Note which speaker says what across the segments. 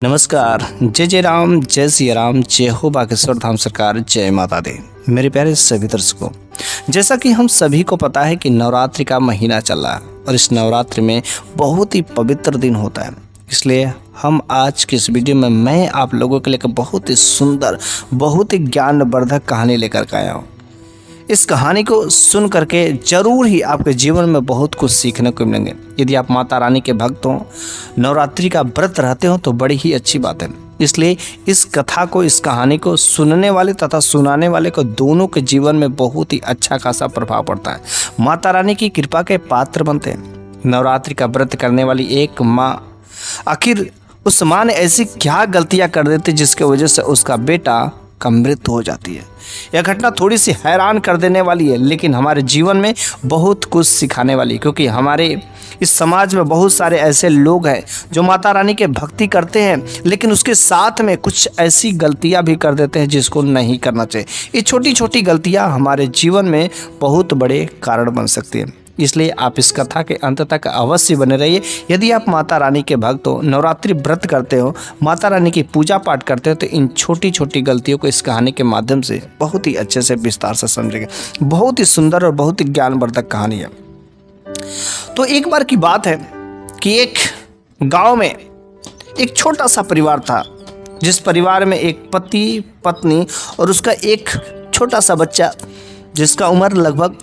Speaker 1: नमस्कार। जय जय राम, जय सिया राम, जय हो बागेश्वर धाम सरकार, जय माता दी। मेरे प्यारे सभी दर्शकों, जैसा कि हम सभी को पता है कि नवरात्रि का महीना चल रहा है और इस नवरात्रि में बहुत ही पवित्र दिन होता है। इसलिए हम आज की इस वीडियो में मैं आप लोगों के लिए बहुत ही सुंदर, बहुत ही ज्ञानवर्धक कहानी लेकर के आया हूँ। इस कहानी को सुन करके जरूर ही आपके जीवन में बहुत कुछ सीखने को मिलेंगे। यदि आप माता रानी के भक्त हो, नवरात्रि का व्रत रहते हो तो बड़ी ही अच्छी बात है। इसलिए इस कथा को, इस कहानी को सुनने वाले तथा सुनाने वाले को दोनों के जीवन में बहुत ही अच्छा खासा प्रभाव पड़ता है। माता रानी की कृपा के पात्र बनते हैं। नवरात्रि का व्रत करने वाली एक माँ, आखिर उस माँ ने ऐसी क्या गलतियाँ कर देती जिसके वजह से उसका बेटा का मृत्यु हो जाती है। यह घटना थोड़ी सी हैरान कर देने वाली है, लेकिन हमारे जीवन में बहुत कुछ सिखाने वाली है, क्योंकि हमारे इस समाज में बहुत सारे ऐसे लोग हैं जो माता रानी के भक्ति करते हैं, लेकिन उसके साथ में कुछ ऐसी गलतियां भी कर देते हैं जिसको नहीं करना चाहिए। ये छोटी छोटी गलतियां हमारे जीवन में बहुत बड़े कारण बन सकती हैं। इसलिए आप इस कथा के अंत तक अवश्य बने रहिए। यदि आप माता रानी के भक्त हो, नवरात्रि व्रत करते हो, माता रानी की पूजा पाठ करते हो, तो इन छोटी छोटी गलतियों को इस कहानी के माध्यम से बहुत ही अच्छे से विस्तार से समझेंगे। बहुत ही सुंदर और बहुत ही ज्ञानवर्धक कहानी है। तो एक बार की बात है कि एक गांव में एक छोटा सा परिवार था, जिस परिवार में एक पति, पत्नी और उसका एक छोटा सा बच्चा, जिसका उम्र लगभग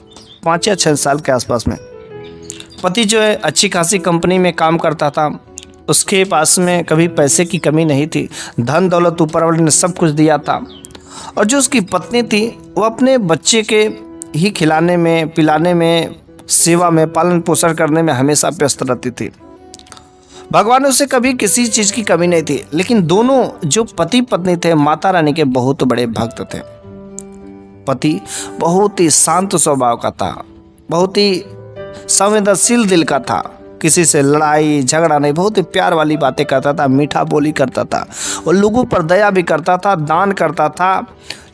Speaker 1: 5 या 6 साल के आसपास में। पति जो है अच्छी खासी कंपनी में काम करता था। उसके पास में कभी पैसे की कमी नहीं थी। धन दौलत ऊपर वाले ने सब कुछ दिया था। और जो उसकी पत्नी थी वो अपने बच्चे के ही खिलाने में, पिलाने में, सेवा में, पालन पोषण करने में हमेशा व्यस्त रहती थी। भगवान उसे कभी किसी चीज़ की कमी नहीं थी। लेकिन दोनों जो पति पत्नी थे माता रानी के बहुत बड़े भक्त थे। पति बहुत ही शांत स्वभाव का था, बहुत ही संवेदनशील दिल का था, किसी से लड़ाई झगड़ा नहीं, बहुत ही प्यार वाली बातें करता था, मीठा बोली करता था और लोगों पर दया भी करता था, दान करता था।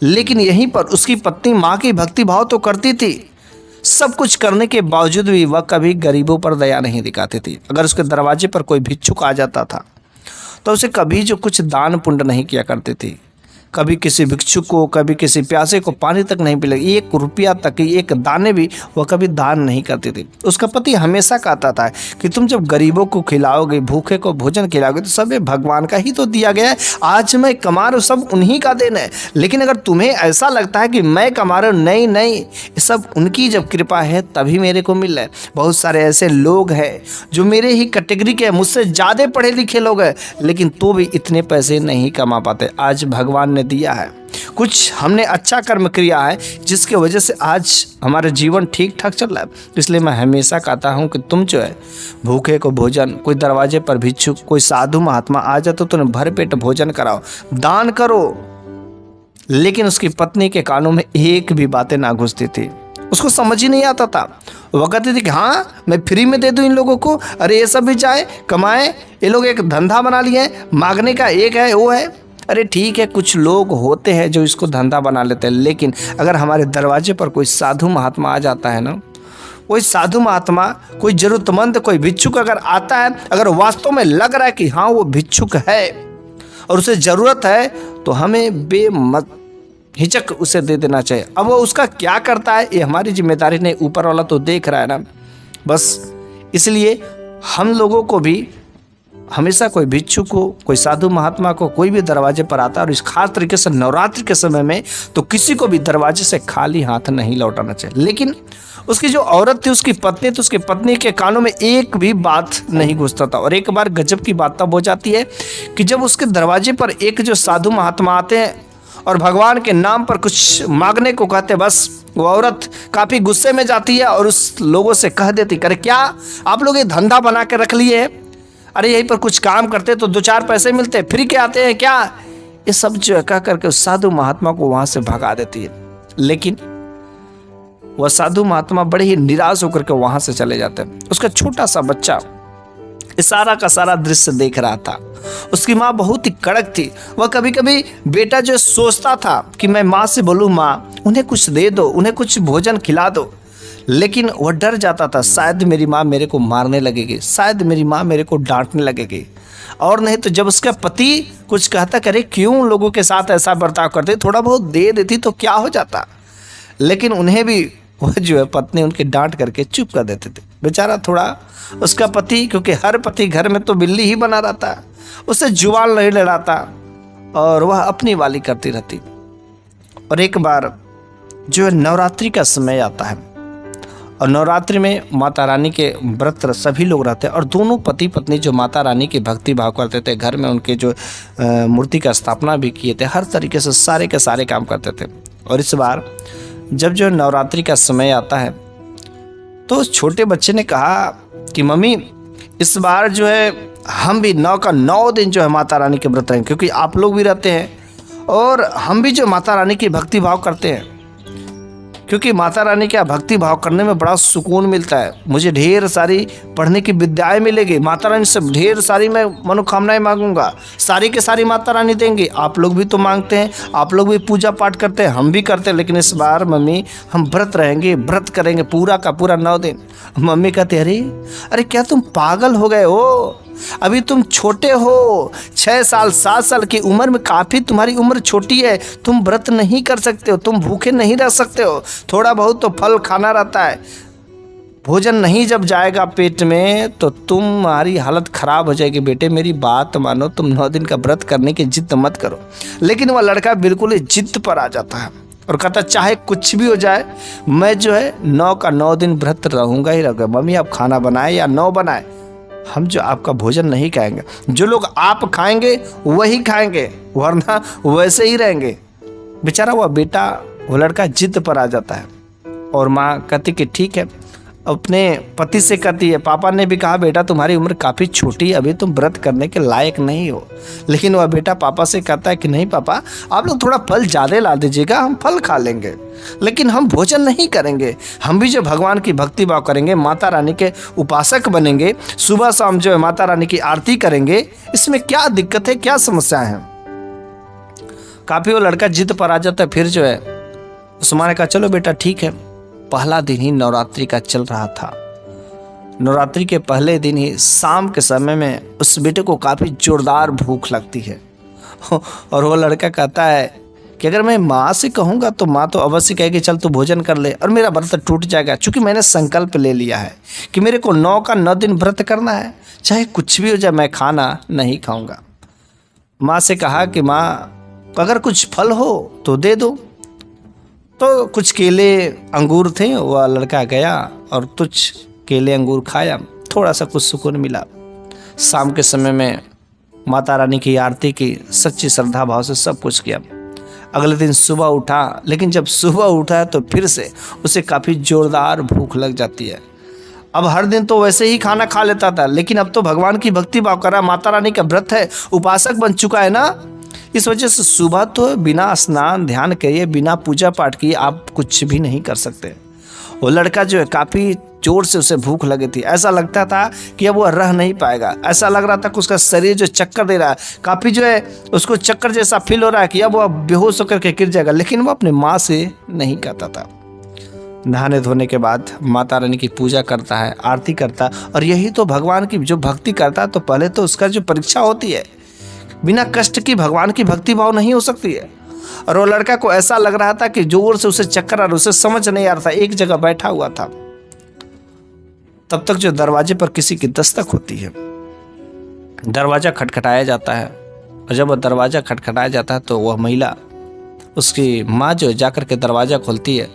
Speaker 1: लेकिन यहीं पर उसकी पत्नी माँ की भक्ति भाव तो करती थी, सब कुछ करने के बावजूद भी वह कभी गरीबों पर दया नहीं दिखाती थी। अगर उसके दरवाजे पर कोई भिक्षुक आ जाता था तो उसे कभी जो कुछ दान पुण्य नहीं किया करती थी। कभी किसी भिक्षुक को, कभी किसी प्यासे को पानी तक नहीं पिलाई, 1 रुपया तक, 1 दाने भी वह कभी दान नहीं करती थी। उसका पति हमेशा कहता था कि तुम जब गरीबों को खिलाओगे, भूखे को भोजन खिलाओगे, तो सब भगवान का ही तो दिया गया है। आज मैं कमा रहा हूँ, सब उन्हीं का देन है। लेकिन अगर तुम्हें ऐसा लगता है कि मैं कमा रहा हूँ, नहीं नहीं, ये सब उनकी जब कृपा है तभी मेरे को मिल रहा है। बहुत सारे ऐसे लोग हैं जो मेरे ही कैटेगरी के, मुझसे ज़्यादा पढ़े लिखे लोग हैं, लेकिन तो भी इतने पैसे नहीं कमा पाते। आज भगवान दिया है, कुछ हमने अच्छा कर्म किया है जिसके वजह से आज हमारा जीवन ठीक ठाक चल रहा है। इसलिए मैं हमेशा कहता हूं कि तुम जो है भूखे को भोजन, कोई दरवाजे पर भिक्षुक, कोई साधु महात्मा आ जाए तो तुम्हें भर पेट भोजन कराओ, दान करो। लेकिन उसकी पत्नी के कानों में एक भी बातें ना घुसती थी। उसको समझ ही नहीं आता था। वो कहती थी कि हाँ, मैं फ्री में दे दूं इन लोगों को, अरे ये सब भी जाए कमाए, ये लोग एक धंधा बना लिए हैं, मांगने का एक है वो है। अरे ठीक है, कुछ लोग होते हैं जो इसको धंधा बना लेते हैं, लेकिन अगर हमारे दरवाजे पर कोई साधु महात्मा आ जाता है ना, कोई साधु महात्मा, कोई जरूरतमंद, कोई भिक्षुक अगर आता है, अगर वास्तव में लग रहा है कि हाँ वो भिक्षुक है और उसे ज़रूरत है, तो हमें हिचक उसे दे देना चाहिए। अब वो उसका क्या करता है ये हमारी जिम्मेदारी नहीं, ऊपर वाला तो देख रहा है ना। बस इसलिए हम लोगों को भी हमेशा कोई भिक्षुक को, कोई साधु महात्मा को, कोई भी दरवाजे पर आता है, और इस खास तरीके से नवरात्रि के समय में तो किसी को भी दरवाजे से खाली हाथ नहीं लौटाना चाहिए। लेकिन उसकी जो औरत थी, उसकी पत्नी, तो उसकी पत्नी के कानों में एक भी बात नहीं घुसता था। और एक बार गजब की बात तब हो जाती है कि जब उसके दरवाजे पर एक जो साधु महात्मा आते हैं और भगवान के नाम पर कुछ मांगने को कहते, बस वो औरत काफ़ी गुस्से में जाती है और उस लोगों से कह देती, करे क्या आप लोग ये धंधा बना के रख लिए हैं? अरे यहीं पर कुछ काम करते तो 2-4 पैसे मिलते, फ्री के आते हैं क्या? ये सब जो है कह करके उस साधु महात्मा को वहां से भगा देती है। लेकिन वह साधु महात्मा बड़े ही निराश होकर के वहां से चले जाते हैं। उसका छोटा सा बच्चा इस सारा का सारा दृश्य देख रहा था। उसकी माँ बहुत ही कड़क थी। वह कभी कभी बेटा जो सोचता था कि मैं माँ से बोलूँ, माँ उन्हें कुछ दे दो, उन्हें कुछ भोजन खिला दो, लेकिन वह डर जाता था, शायद मेरी माँ मेरे को मारने लगेगी, शायद मेरी माँ मेरे को डांटने लगेगी। और नहीं तो जब उसका पति कुछ कहता, करे क्यों लोगों के साथ ऐसा बर्ताव करते, थोड़ा बहुत दे देती तो क्या हो जाता। लेकिन उन्हें भी वह जो है पत्नी उनके डांट करके चुप कर देते थे। बेचारा थोड़ा उसका पति, क्योंकि हर पति घर में तो बिल्ली ही बना रहता, उसे जुबान नहीं लड़ाता और वह अपनी वाली करती रहती। और एक बार जो है नवरात्रि का समय आता है और नवरात्रि में माता रानी के व्रत सभी लोग रहते हैं और दोनों पति पत्नी जो माता रानी की भक्ति भाव करते थे, घर में उनके जो मूर्ति का स्थापना भी किए थे, हर तरीके से सारे के सारे काम करते थे। और इस बार जब जो नवरात्रि का समय आता है तो छोटे बच्चे ने कहा कि मम्मी इस बार जो है हम भी 9 का 9 दिन जो है माता रानी के व्रत रहेंगे, क्योंकि आप लोग भी रहते हैं और हम भी जो माता रानी की भक्ति भाव करते हैं, क्योंकि माता रानी का भक्ति भाव करने में बड़ा सुकून मिलता है। मुझे ढेर सारी पढ़ने की विद्याएं मिलेगी, माता रानी से ढेर सारी मैं मनोकामनाएं मांगूंगा, सारी के सारी माता रानी देंगी। आप लोग भी तो मांगते हैं, आप लोग भी पूजा पाठ करते हैं, हम भी करते हैं, लेकिन इस बार मम्मी हम व्रत रहेंगे, व्रत करेंगे पूरा का पूरा 9 दिन। मम्मी कहते अरे क्या तुम पागल हो गए हो, अभी तुम छोटे हो, 6 साल 7 साल की उम्र में, काफ़ी तुम्हारी उम्र छोटी है, तुम व्रत नहीं कर सकते हो, तुम भूखे नहीं रह सकते हो, थोड़ा बहुत तो फल खाना रहता है। भोजन नहीं जब जाएगा पेट में तो तुम्हारी हालत खराब हो जाएगी। बेटे मेरी बात मानो, तुम 9 दिन का व्रत करने की जिद मत करो। लेकिन वह लड़का बिल्कुल ही जिद पर आ जाता है और कहता चाहे कुछ भी हो जाए मैं जो है 9 का 9 दिन व्रत रहूँगा ही रहूँगा। मम्मी आप खाना बनाए या 9 बनाए, हम जो आपका भोजन नहीं खाएंगे, जो लोग आप खाएंगे वही खाएंगे, वरना वैसे ही रहेंगे। बेचारा वह बेटा, वो लड़का जिद पर आ जाता है और माँ कहती कि ठीक है, अपने पति से कहती है, पापा ने भी कहा बेटा तुम्हारी उम्र काफ़ी छोटी है, अभी तुम व्रत करने के लायक नहीं हो। लेकिन वह बेटा पापा से कहता है कि नहीं पापा, आप लोग थोड़ा फल ज़्यादा ला दीजिएगा, हम फल खा लेंगे, लेकिन हम भोजन नहीं करेंगे। हम भी जो भगवान की भक्ति भाव करेंगे, माता रानी के उपासक बनेंगे, सुबह शाम जो है माता रानी की आरती करेंगे, इसमें क्या दिक्कत है, क्या समस्या है। काफ़ी वो लड़का जिद पर आ जाता है। फिर जो है उस माँ ने कहा चलो बेटा ठीक है। पहला दिन ही नवरात्रि का चल रहा था। नवरात्रि के पहले दिन ही शाम के समय में उस बेटे को काफ़ी जोरदार भूख लगती है और वो लड़का कहता है कि अगर मैं माँ से कहूँगा तो माँ तो अवश्य कहेगी चल तू भोजन कर ले और मेरा व्रत टूट जाएगा, क्योंकि मैंने संकल्प ले लिया है कि मेरे को 9 का 9 दिन व्रत करना है, चाहे कुछ भी हो जाए मैं खाना नहीं खाऊँगा। माँ से कहा कि माँ अगर कुछ फल हो तो दे दो। तो कुछ केले अंगूर थे, वह लड़का गया और कुछ केले अंगूर खाया, थोड़ा सा कुछ सुकून मिला। शाम के समय में माता रानी की आरती की, सच्ची श्रद्धा भाव से सब कुछ किया। अगले दिन सुबह उठा, लेकिन जब सुबह उठा तो फिर से उसे काफ़ी ज़ोरदार भूख लग जाती है। अब हर दिन तो वैसे ही खाना खा लेता था, लेकिन अब तो भगवान की भक्ति भाव कर रहा, माता रानी का व्रत है, उपासक बन चुका है ना, इस वजह से सुबह तो बिना स्नान ध्यान किए, बिना पूजा पाठ किए आप कुछ भी नहीं कर सकते। वो लड़का जो है काफ़ी जोर से उसे भूख लगी थी, ऐसा लगता था कि अब वो रह नहीं पाएगा, ऐसा लग रहा था कि उसका शरीर जो चक्कर दे रहा है, काफ़ी जो है उसको चक्कर जैसा फील हो रहा है कि अब वो बेहोश होकर के गिर जाएगा। लेकिन वो अपने माँ से नहीं कहता था। नहाने धोने के बाद माता रानी की पूजा करता है, आरती करता है, और यही तो भगवान की जो भक्ति करता है तो पहले तो उसका जो परीक्षा होती है, बिना कष्ट की भगवान की भक्ति भाव नहीं हो सकती है। और वो लड़का को ऐसा लग रहा था कि जोर से उसे चक्कर आ रहा, उसे समझ नहीं आ रहा था, एक जगह बैठा हुआ था। तब तक जो दरवाजे पर किसी की दस्तक होती है, दरवाज़ा खटखटाया जाता है, और जब वह दरवाज़ा खटखटाया जाता है तो वह महिला, उसकी माँ जो जाकर के दरवाज़ा खोलती है,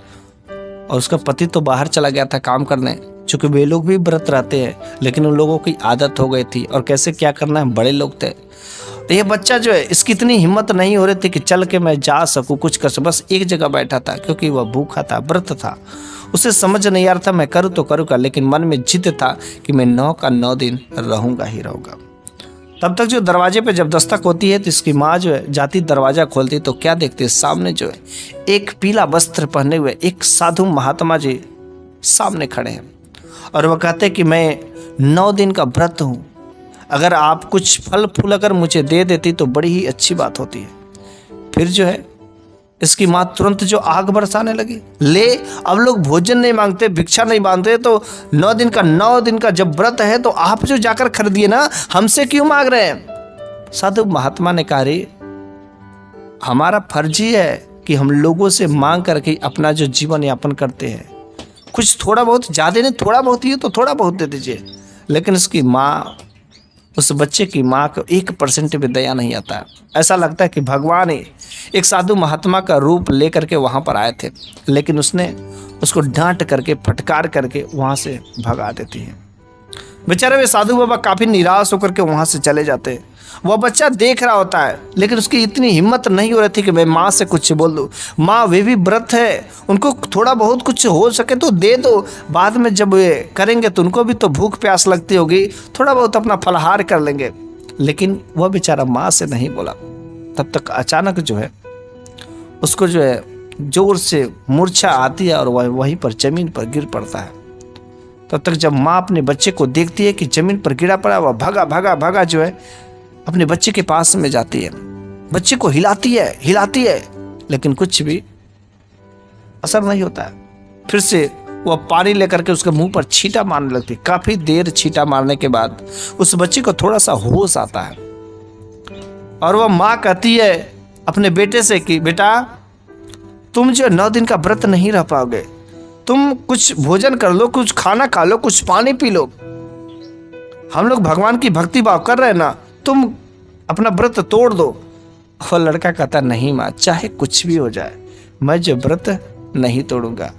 Speaker 1: और उसका पति तो बाहर चला गया था काम करने, चूँकि वे लोग भी व्रत रहते हैं, लेकिन उन लोगों की आदत हो गई थी और कैसे क्या करना है, बड़े लोग थे। तो ये बच्चा जो है, इसकी इतनी हिम्मत नहीं हो रही थी कि चल के मैं जा सकूँ, कुछ कर सकूँ, बस एक जगह बैठा था, क्योंकि वह भूखा था, व्रत था। उसे समझ नहीं आ रहा था मैं करूँ तो करूँगा, लेकिन मन में जिद था कि मैं 9 का 9 दिन रहूँगा ही रहूँगा। तब तक जो दरवाजे पे जब दस्तक होती है तो इसकी माँ जो है जाती दरवाज़ा खोलती तो क्या देखती है, सामने जो है एक पीला वस्त्र पहने हुए एक साधु महात्मा जी सामने खड़े हैं, और वह कहते कि मैं 9 दिन का व्रत हूँ, अगर आप कुछ फल फूल अगर मुझे दे देती तो बड़ी ही अच्छी बात होती है। फिर जो है इसकी माँ तुरंत जो आग बरसाने लगी, ले अब लोग भोजन नहीं मांगते, भिक्षा नहीं मांगते, तो 9 दिन का जब व्रत है तो आप जो जाकर खरीदिए ना, हमसे क्यों मांग रहे हैं? साधु महात्मा ने कहा, रे हमारा फर्ज ही है कि हम लोगों से मांग करके अपना जो जीवन यापन करते हैं। कुछ थोड़ा बहुत, ज़्यादा नहीं, थोड़ा बहुत ही तो थोड़ा बहुत दे दीजिए। लेकिन उसकी माँ, उस बच्चे की माँ को 1% भी दया नहीं आता है। ऐसा लगता है कि भगवान ही एक साधु महात्मा का रूप लेकर के वहाँ पर आए थे, लेकिन उसने उसको डांट करके, फटकार करके वहाँ से भगा देती है। बेचारे वे साधु बाबा काफ़ी निराश होकर के वहाँ से चले जाते हैं। वह बच्चा देख रहा होता है, लेकिन उसकी इतनी हिम्मत नहीं हो रही थी कि मैं माँ से कुछ बोल दूँ। माँ वे भी व्रत है, उनको थोड़ा बहुत कुछ हो सके तो दे दो, बाद में जब वे करेंगे तो उनको भी तो भूख प्यास लगती होगी, थोड़ा बहुत अपना फलाहार कर लेंगे। लेकिन वह बेचारा माँ से नहीं बोला। तब तक अचानक जो है उसको जो है जोर से मूर्छा आती है और वह वहीं पर जमीन पर गिर पड़ता है। तब तक जब माँ अपने बच्चे को देखती है कि जमीन पर गिरा पड़ा, वह भागा जो है अपने बच्चे के पास में जाती है, बच्चे को हिलाती है, लेकिन कुछ भी असर नहीं होता है। फिर से वह पानी लेकर के उसके मुंह पर छींटा मारने लगती है। काफी देर छींटा मारने के बाद उस बच्चे को थोड़ा सा होश आता है और वह माँ कहती है अपने बेटे से कि बेटा, तुम जो 9 दिन का व्रत नहीं रह पाओगे, तुम कुछ भोजन कर लो, कुछ खाना खा लो, कुछ पानी पी लो। हम लोग भगवान की भक्ति भाव कर रहे हैं ना, तुम अपना व्रत तोड़ दो। और लड़का कहता, नहीं माँ, चाहे कुछ भी हो जाए, मैं जो व्रत नहीं तोड़ूंगा।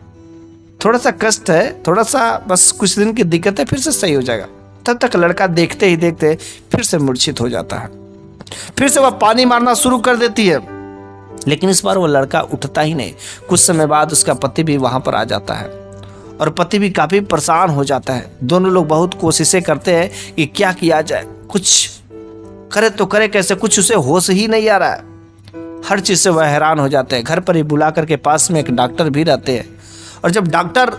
Speaker 1: थोड़ा सा कष्ट है, थोड़ा सा बस कुछ दिन की दिक्कत है, फिर से सही हो जाएगा। तब तक लड़का देखते ही देखते फिर से मूर्छित हो जाता है। फिर से वह पानी मारना शुरू कर देती है, लेकिन इस बार वो लड़का उठता ही नहीं। कुछ समय बाद उसका पति भी वहां पर आ जाता है और पति भी काफी परेशान हो जाता है। दोनों लोग बहुत कोशिशें करते हैं कि क्या किया जाए, कुछ करे तो करे कैसे, कुछ उसे होश ही नहीं आ रहा है। हर चीज से वह हैरान हो जाते हैं। घर पर ही बुला करके, पास में एक डॉक्टर भी रहते हैं, और जब डॉक्टर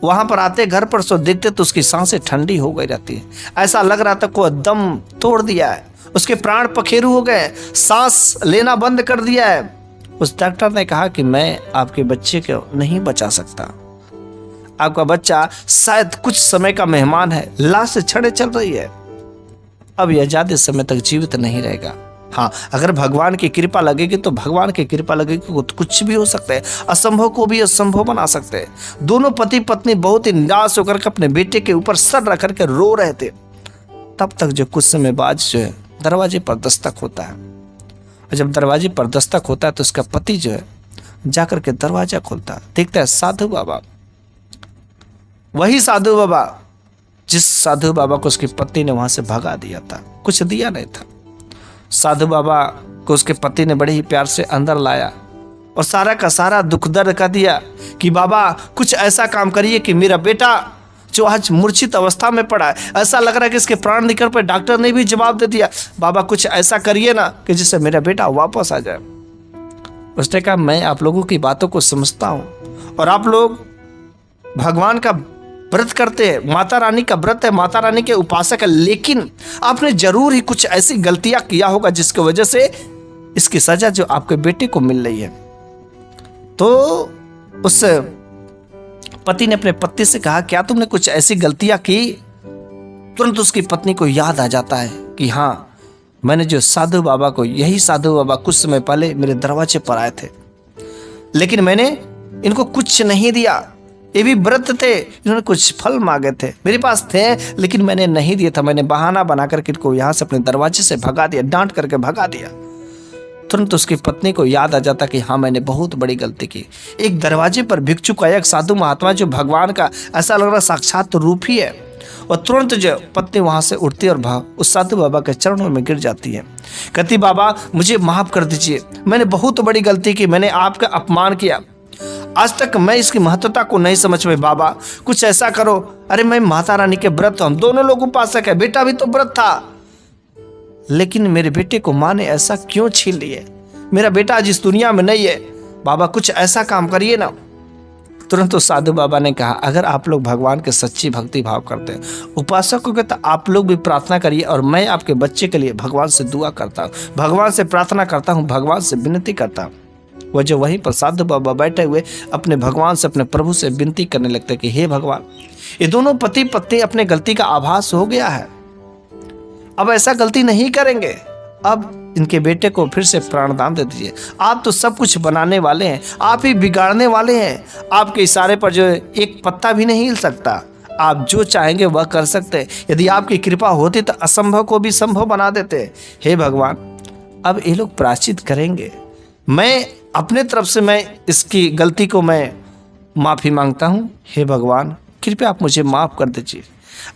Speaker 1: वहां पर आते घर पर सो देखते तो उसकी सांसें ठंडी हो गई रहती है। ऐसा लग रहा था को दम तोड़ दिया है, उसके प्राण पखेरु हो गए, सांस लेना बंद कर दिया है। उस डॉक्टर ने कहा कि मैं आपके बच्चे को नहीं बचा सकता, आपका बच्चा शायद कुछ समय का मेहमान है, लाश से छड़े चल रही है, अब यह ज्यादा समय तक जीवित नहीं रहेगा। हाँ, अगर भगवान की कृपा लगेगी तो भगवान की कृपा लगेगी तो कुछ भी हो सकता है, असंभव को भी असंभव बना सकते हैं। दोनों पति पत्नी बहुत ही निराश होकर के अपने बेटे के ऊपर सर रख करके रो रहे थे। तब तक जो कुछ समय बाद जो है दरवाजे पर दस्तक होता है, और जब दरवाजे पर दस्तक होता है तो उसका पति जो है जाकर के दरवाजा खोलता है, देखता है साधु बाबा, वही साधु बाबा जिस साधु बाबा को उसकी पत्नी ने वहां से भगा दिया था, कुछ दिया नहीं था। साधु बाबा को उसके पति ने बड़े ही प्यार से अंदर लाया और सारा का सारा दुख दर्द का दिया कि बाबा कुछ ऐसा काम करिए कि मेरा बेटा जो आज मूर्छित अवस्था में पड़ा है, ऐसा लग रहा है कि इसके प्राण निकल पर, डॉक्टर ने भी जवाब दे दिया, बाबा कुछ ऐसा करिए ना कि जिससे मेरा बेटा वापस आ जाए। उसने कहा, मैं आप लोगों की बातों को समझता हूँ और आप लोग भगवान का व्रत करते हैं, माता रानी का व्रत है, माता रानी के उपासक है, लेकिन आपने जरूर ही कुछ ऐसी गलतियां किया होगा जिसकी वजह से इसकी सजा जो आपके बेटे को मिल रही है। तो उस पति ने अपने पत्नी से कहा, क्या तुमने कुछ ऐसी गलतियां की? तुरंत उसकी पत्नी को याद आ जाता है कि हाँ, मैंने जो साधु बाबा को, यही साधु बाबा कुछ समय पहले मेरे दरवाजे पर आए थे, लेकिन मैंने इनको कुछ नहीं दिया, ये भी व्रत थे, इन्होंने कुछ फल मांगे थे, मेरे पास थे लेकिन मैंने नहीं दिया था, मैंने बहाना बना करके इनको यहाँ से अपने दरवाजे से भगा दिया, डांट करके भगा दिया। तुरंत उसकी पत्नी को याद आ जाता कि हाँ, मैंने बहुत बड़ी गलती की। एक दरवाजे पर भिक्षुक आया, एक साधु महात्मा जो भगवान का ऐसा लग रहा साक्षात रूप ही है, और तुरंत जो पत्नी वहां से उठती और उस साधु बाबा के चरणों में गिर जाती है। कहती, बाबा मुझे माफ कर दीजिए, मैंने बहुत बड़ी गलती की, मैंने आपका अपमान किया, आज तक मैं इसकी महत्वता को नहीं समझ पाई, बाबा कुछ ऐसा करो। अरे मैं माता रानी के व्रत, हम दोनों लोग उपासक है, बेटा भी तो व्रत था, लेकिन मेरे बेटे को माँ ने ऐसा क्यों छीन लिए, मेरा बेटा आज इस दुनिया में नहीं है, बाबा कुछ ऐसा काम करिए ना। तुरंत तो साधु बाबा ने कहा, अगर आप लोग भगवान के सच्ची भक्ति भाव करते हैं, उपासकों के, तो आप लोग भी प्रार्थना करिए, और मैं आपके बच्चे के लिए भगवान से दुआ करता हूँ, भगवान से प्रार्थना करता हूँ, भगवान से विनती करता हूँ। वह जो वहीं पर साधु बाबा बैठे हुए अपने भगवान से, अपने प्रभु से विनती करने लगते कि हे भगवान, ये दोनों पति पत्नी अपने गलती का आभास हो गया है, अब ऐसा गलती नहीं करेंगे, अब इनके बेटे को फिर से प्राणदान दे दीजिए। आप तो सब कुछ बनाने वाले हैं, आप ही बिगाड़ने वाले हैं, आपके इशारे पर जो एक पत्ता भी नहीं हिल सकता, आप जो चाहेंगे वह कर सकते हैं। यदि आपकी कृपा होती तो असंभव को भी संभव बना देते। हे भगवान, अब ये लोग प्रायश्चित करेंगे, मैं अपने तरफ से मैं इसकी गलती को मैं माफ़ी मांगता हूँ। हे भगवान, कृपया आप मुझे माफ़ कर दीजिए।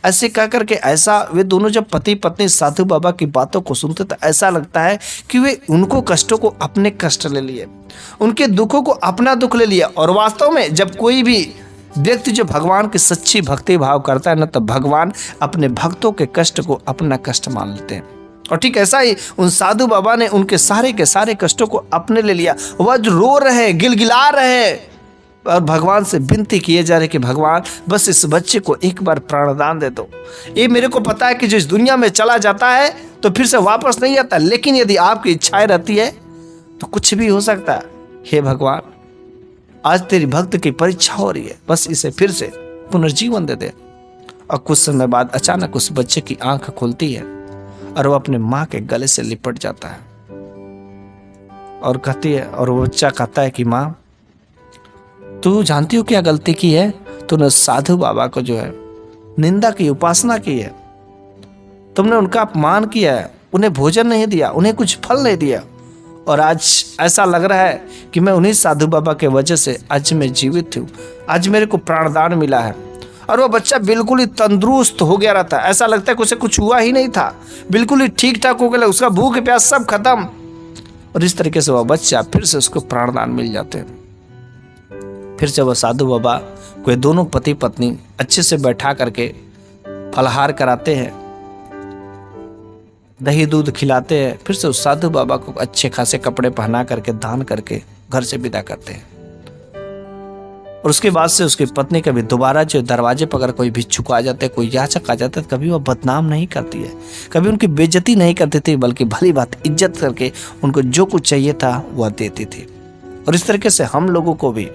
Speaker 1: ऐसे कह करके ऐसा वे दोनों जब पति पत्नी साधु बाबा की बातों को सुनते तो ऐसा लगता है कि वे उनको कष्टों को अपने कष्ट ले लिए, उनके दुखों को अपना दुख ले लिया। और वास्तव में जब कोई भी व्यक्ति जो भगवान की सच्ची भक्ति भाव करता है ना, तो भगवान अपने भक्तों के कष्ट को अपना कष्ट मान लेते हैं। और ठीक ऐसा ही उन साधु बाबा ने उनके सारे के सारे कष्टों को अपने ले लिया। वह जो रो रहे, गिलगिला रहे और भगवान से विनती किए जा रहे कि भगवान बस इस बच्चे को एक बार प्राणदान दे दो। ये मेरे को पता है कि जो इस दुनिया में चला जाता है तो फिर से वापस नहीं आता, लेकिन यदि आपकी इच्छाएं रहती है तो कुछ भी हो सकता है। हे भगवान, आज तेरी भक्त की परीक्षा हो रही है, बस इसे फिर से पुनर्जीवन दे दे। और कुछ समय बाद अचानक उस बच्चे की आंख खुलती है और वो अपने माँ के गले से लिपट जाता है और कहती है, और वो बच्चा कहता है कि माँ, तू जानती हो क्या गलती की है? तूने साधु बाबा को जो है निंदा की, उपासना की है, तुमने उनका अपमान किया है, उन्हें भोजन नहीं दिया, उन्हें कुछ फल नहीं दिया, और आज ऐसा लग रहा है कि मैं उन्हीं साधु बाबा के वजह से आज मैं जीवित हूँ, आज मेरे को प्राणदान मिला है। और वह बच्चा बिल्कुल ही तंदुरुस्त हो गया रहता है, ऐसा लगता है कि उसे कुछ हुआ ही नहीं था, बिल्कुल ही ठीक ठाक हो गया, उसका भूख प्यास सब खत्म। और इस तरीके से वह बच्चा फिर से उसको प्राणदान मिल जाते हैं। फिर से वह साधु बाबा को दोनों पति पत्नी अच्छे से बैठा करके फलाहार कराते हैं, दही दूध खिलाते हैं। फिर से उस साधु बाबा को अच्छे खासे कपड़े पहना करके दान करके घर से विदा करते हैं। और उसके बाद से उसकी पत्नी कभी दोबारा जो दरवाजे पर अगर कोई भिक्षुक आ जाते, कोई याचक आ जाते, कभी वह बदनाम नहीं करती है, कभी उनकी बेइज्जती नहीं करती थी, बल्कि भली बात इज्जत करके उनको जो कुछ चाहिए था वह देती थी। और इस तरीके से हम लोगों को भी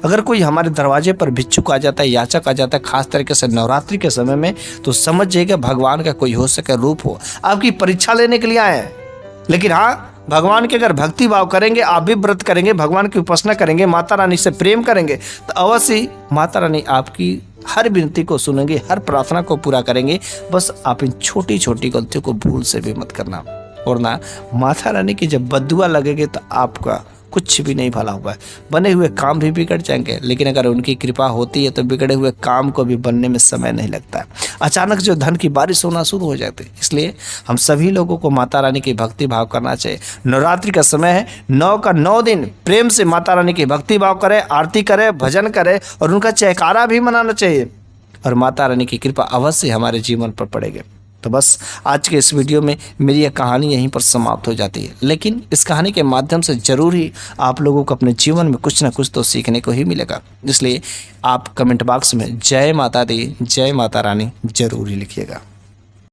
Speaker 1: अगर कोई हमारे दरवाजे पर भिक्षुक आ जाता है, याचक आ जाता है, खास तरीके से नवरात्रि के समय में, तो समझ जाइएगा भगवान का कोई हो सके रूप हो, आपकी परीक्षा लेने के लिए आए हैं। लेकिन हाँ, भगवान के अगर भक्ति भाव करेंगे, आप भी व्रत करेंगे, भगवान की उपासना करेंगे, माता रानी से प्रेम करेंगे, तो अवश्य माता रानी आपकी हर विनती को सुनेंगे, हर प्रार्थना को पूरा करेंगे। बस आप इन छोटी छोटी गलतियों को भूल से भी मत करना, वरना माता रानी की जब बद्दुआ लगेगी तो आपका कुछ भी नहीं भला हुआ है, बने हुए काम भी बिगड़ जाएंगे। लेकिन अगर उनकी कृपा होती है तो बिगड़े हुए काम को भी बनने में समय नहीं लगता है, अचानक जो धन की बारिश होना शुरू हो जाती है। इसलिए हम सभी लोगों को माता रानी की भक्ति भाव करना चाहिए। नवरात्रि का समय है, 9 का 9 दिन प्रेम से माता रानी की भक्ति भाव करें, आरती करें, भजन करें और उनका जयकारा भी मनाना चाहिए, और माता रानी की कृपा अवश्य हमारे जीवन पर पड़ेगी। तो बस आज के इस वीडियो में मेरी यह कहानी यहीं पर समाप्त हो जाती है, लेकिन इस कहानी के माध्यम से ज़रूर ही आप लोगों को अपने जीवन में कुछ ना कुछ तो सीखने को ही मिलेगा। इसलिए आप कमेंट बॉक्स में जय माता दी, जय माता रानी ज़रूर ही लिखिएगा।